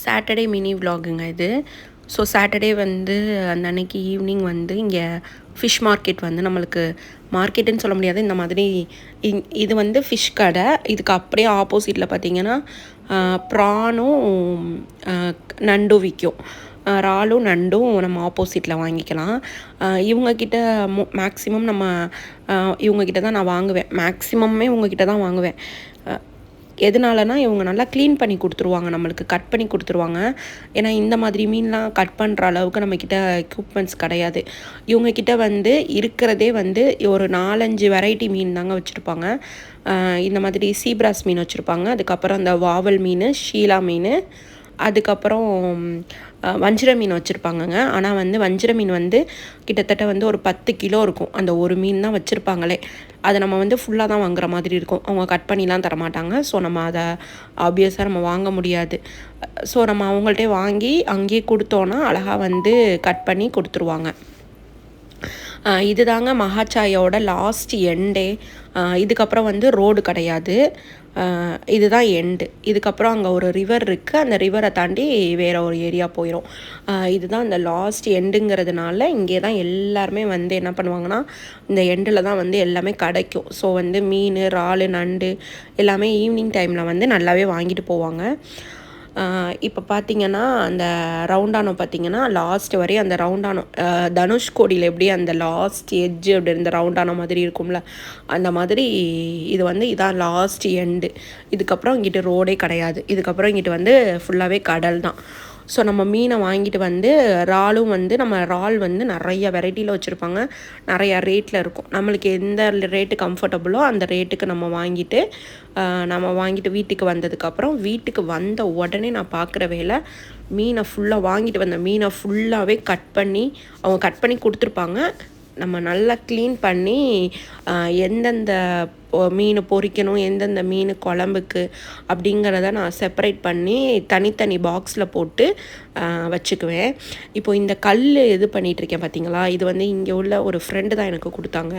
Saturday mini விலாகுங்க இது. So Saturday வந்து அந்த அன்னைக்கு ஈவினிங் வந்து இங்கே ஃபிஷ் மார்க்கெட் வந்து நம்மளுக்கு மார்க்கெட்டுன்னு சொல்ல முடியாது. இந்த மாதிரி இது வந்து ஃபிஷ் கடை. இதுக்கு அப்படியே ஆப்போசிட்டில் பார்த்தீங்கன்னா ப்ரானும் நண்டும் விற்கும். இறாலும் நண்டும் நம்ம ஆப்போசிட்டில் வாங்கிக்கலாம். இவங்கக்கிட்ட மேக்ஸிமம் நம்ம இவங்கக்கிட்ட தான் நான் வாங்குவேன். மேக்ஸிமமே இவங்கக்கிட்ட தான் வாங்குவேன். எதனாலனா இவங்க நல்லா க்ளீன் பண்ணி கொடுத்துருவாங்க, நம்மளுக்கு கட் பண்ணி கொடுத்துருவாங்க. ஏன்னா இந்த மாதிரி மீன்லாம் கட் பண்ணுற அளவுக்கு நம்மக்கிட்ட எக்யூப்மெண்ட்ஸ் கிடையாது. இவங்கக்கிட்ட வந்து இருக்கிறதே வந்து ஒரு 4-5 வெரைட்டி மீன் தாங்க வச்சுருப்பாங்க. இந்த மாதிரி சீப்ராஸ் மீன் வச்சுருப்பாங்க, அதுக்கப்புறம் அந்த வாவல் மீன், ஷீலா மீன், அதுக்கப்புறம் வஞ்சிர மீன் வச்சுருப்பாங்கங்க. ஆனால் வந்து வஞ்சிர மீன் வந்து கிட்டத்தட்ட வந்து ஒரு 10 கிலோ இருக்கும். அந்த ஒரு மீன் தான் வச்சுருப்பாங்களே. அதை நம்ம வந்து ஃபுல்லாக தான் வாங்குற மாதிரி இருக்கும். அவங்க கட் பண்ணிலாம் தரமாட்டாங்க. ஸோ நம்ம அதை ஆப்வியஸாக நம்ம வாங்க முடியாது. ஸோ நம்ம அவங்கள்ட்டே வாங்கி அங்கேயே கொடுத்தோன்னா அழகாக வந்து கட் பண்ணி கொடுத்துருவாங்க. இதுதாங்க மகாச்சாயோட லாஸ்ட் எண்டே. இதுக்கப்புறம் வந்து ரோடு கிடையாது, இதுதான் எண்டு. இதுக்கப்புறம் அங்கே ஒரு ரிவர் இருக்குது, அந்த ரிவரை தாண்டி வேறு ஒரு ஏரியா போயிடும். இதுதான் இந்த லாஸ்ட் எண்டுங்கிறதுனால இங்கே தான் எல்லாருமே வந்து என்ன பண்ணுவாங்கன்னா இந்த எண்டில் தான் வந்து எல்லாமே கிடைக்கும். ஸோ வந்து மீன், இறால், நண்டு எல்லாமே ஈவினிங் டைமில் வந்து நல்லாவே வாங்கிட்டு போவாங்க. இப்போ பார்த்தீங்கன்னா அந்த ரவுண்டானோ பார்த்தீங்கன்னா லாஸ்ட் வரையும் அந்த ரவுண்டானோ தனுஷ்கோடியில் எப்படி அந்த லாஸ்ட் எட்ஜு அப்படி இருந்த ரவுண்டானோ மாதிரி இருக்கும்ல, அந்த மாதிரி இது வந்து இதான் லாஸ்ட் எண்டு. இதுக்கப்புறம் இங்கிட்டு ரோடே கிடையாது. இதுக்கப்புறம் இங்கிட்டு வந்து ஃபுல்லாகவே கடல் தான். ஸோ நம்ம மீனை வாங்கிட்டு வந்து இறாலும் வந்து நம்ம இறால் வந்து நிறைய வெரைட்டியில் வச்சுருப்பாங்க, நிறையா ரேட்டில் இருக்கும். நம்மளுக்கு எந்த ரேட்டு கம்ஃபர்டபுளோ அந்த ரேட்டுக்கு நம்ம வாங்கிட்டு வீட்டுக்கு வந்ததுக்கப்புறம் வீட்டுக்கு வந்த உடனே நான் பார்க்குற வேலை, மீனை ஃபுல்லாக வாங்கிட்டு வந்த மீனை ஃபுல்லாகவே அவங்க கட் பண்ணி கொடுத்துருப்பாங்க. நம்ம நல்லா க்ளீன் பண்ணி எந்தெந்த மீன் பொரிக்கணும், எந்தெந்த மீன் குழம்புக்கு அப்படிங்கிறத நான் செப்பரேட் பண்ணி தனித்தனி பாக்ஸில் போட்டு வச்சுக்குவேன். இப்போது இந்த கல் இது பண்ணிகிட்ருக்கேன் பார்த்தீங்களா, இது வந்து இங்கே உள்ள ஒரு ஃப்ரெண்டு தான் எனக்கு கொடுத்தாங்க.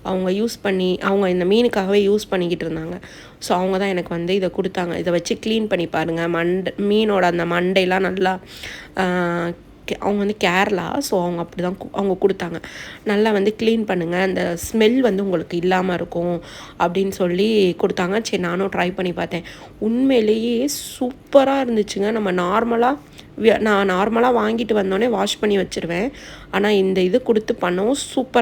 அவங்க இந்த மீனுக்காகவே யூஸ் பண்ணிக்கிட்டு இருந்தாங்க. ஸோ அவங்க தான் எனக்கு வந்து இதை கொடுத்தாங்க. இதை வச்சு க்ளீன் பண்ணி பாருங்கள். மீனோட அந்த மண்டையெல்லாம் நல்லா அவங்க வந்து கேரளா. ஸோ அவங்க அப்படி தான் அவங்க கொடுத்தாங்க. நல்லா வந்து க்ளீன் பண்ணுங்கள், அந்த ஸ்மெல் வந்து உங்களுக்கு இல்லாமல் இருக்கும் அப்படின்னு சொல்லி கொடுத்தாங்க. சரி நானும் ட்ரை பண்ணி பார்த்தேன். உண்மையிலேயே சூப்பராக இருந்துச்சுங்க. நான் நார்மலாக வாங்கிட்டு வந்தோடனே வாஷ் பண்ணி வச்சுருவேன். ஆனால் இந்த இது கொடுத்து பண்ணவும் சூப்பர்.